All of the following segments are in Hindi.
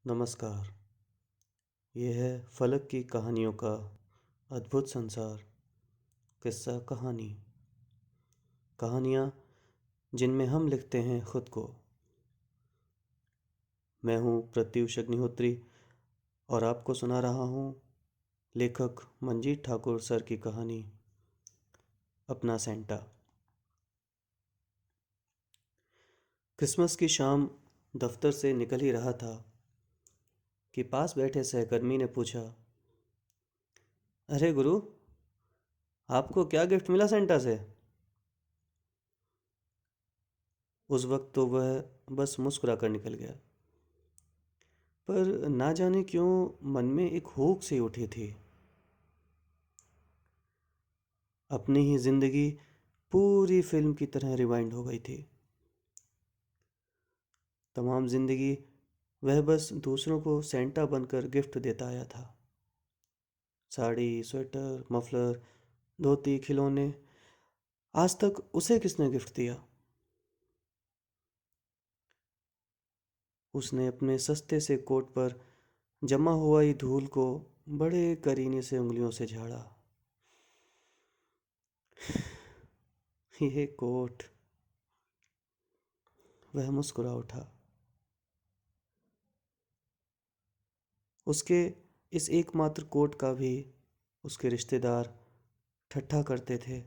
नमस्कार। ये है फलक की कहानियों का अद्भुत संसार। किस्सा कहानी। कहानियाँ जिनमें हम लिखते हैं खुद को। मैं हूँ प्रत्युष अग्निहोत्री और आपको सुना रहा हूँ लेखक मंजीत ठाकुर सर की कहानी अपना सेंटा। क्रिसमस की शाम दफ्तर से निकल ही रहा था कि पास बैठे सहकर्मी ने पूछा, अरे गुरु, आपको क्या गिफ्ट मिला सेंटा से? उस वक्त तो वह बस मुस्कुरा कर निकल गया, पर ना जाने क्यों मन में एक हुक सी उठी थी। अपनी ही जिंदगी पूरी फिल्म की तरह रिवाइंड हो गई थी। तमाम जिंदगी वह बस दूसरों को सेंटा बनकर गिफ्ट देता आया था। साड़ी, स्वेटर, मफलर, धोती, खिलौने। आज तक उसे किसने गिफ्ट दिया? उसने अपने सस्ते से कोट पर जमा हुआ ही धूल को बड़े करीने से उंगलियों से झाड़ा। ये कोट। वह मुस्कुरा उठा। उसके इस एकमात्र कोट का भी उसके रिश्तेदार ठट्ठा करते थे।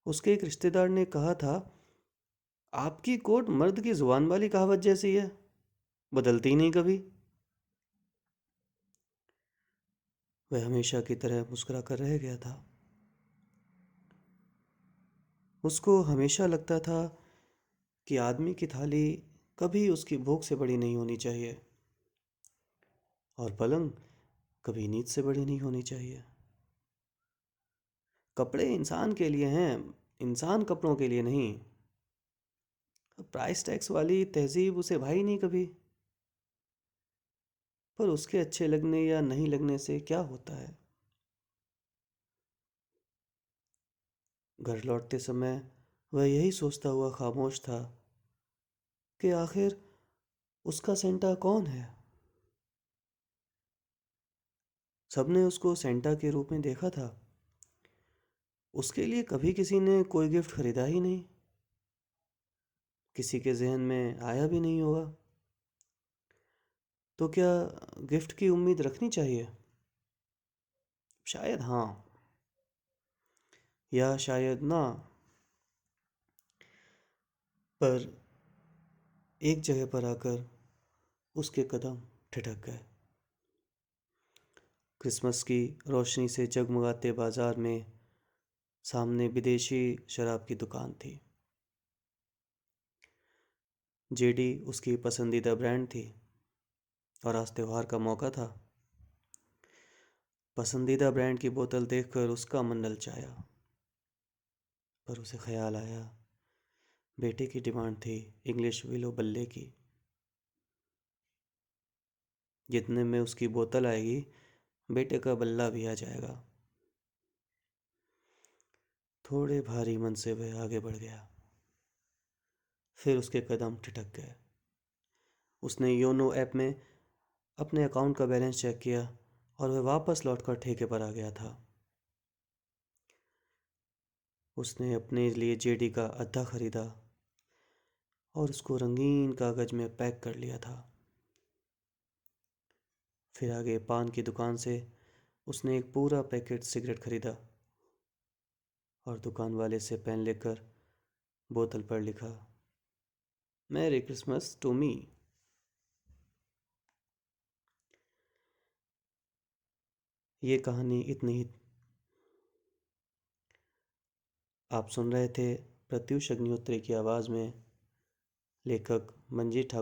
उसके एक रिश्तेदार ने कहा था, आपकी कोट मर्द की जुबान वाली कहावत जैसी है, बदलती ही नहीं कभी। वह हमेशा की तरह मुस्कुरा कर रह गया था। उसको हमेशा लगता था कि आदमी की थाली कभी उसकी भूख से बड़ी नहीं होनी चाहिए और पलंग कभी नींद से बड़ी नहीं होनी चाहिए। कपड़े इंसान के लिए हैं, इंसान कपड़ों के लिए नहीं। प्राइस टैक्स वाली तहजीब उसे भाई नहीं कभी। पर उसके अच्छे लगने या नहीं लगने से क्या होता है? घर लौटते समय वह यही सोचता हुआ खामोश था कि आखिर उसका सेंटा कौन है। सबने उसको सेंटा के रूप में देखा था। उसके लिए कभी किसी ने कोई गिफ्ट खरीदा ही नहीं। किसी के जहन में आया भी नहीं होगा। तो क्या गिफ्ट की उम्मीद रखनी चाहिए? शायद हाँ, या शायद ना। पर एक जगह पर आकर उसके कदम ठिठक गए। क्रिसमस की रोशनी से जगमगाते बाजार में सामने विदेशी शराब की दुकान थी। जेडी उसकी पसंदीदा ब्रांड थी और आज त्योहार का मौका था। पसंदीदा ब्रांड की बोतल देखकर उसका मन ललचाया। पर उसे ख्याल आया, बेटे की डिमांड थी इंग्लिश विलो बल्ले की। जितने में उसकी बोतल आएगी, बेटे का बल्ला भी आ जाएगा। थोड़े भारी मन से वह आगे बढ़ गया। फिर उसके कदम ठिठक गए। उसने योनो ऐप में अपने अकाउंट का बैलेंस चेक किया और वह वापस लौटकर ठेके पर आ गया था। उसने अपने लिए जेडी का अद्दा खरीदा और उसको रंगीन कागज में पैक कर लिया था। फिर आगे पान की दुकान से उसने एक पूरा पैकेट सिगरेट खरीदा और दुकान वाले से पेन लेकर बोतल पर लिखा, मैरी क्रिसमस टू मी। ये कहानी इतनी ही। आप सुन रहे थे प्रत्युष अग्निहोत्री की आवाज़ में लेखक मंजीत ठाकुर।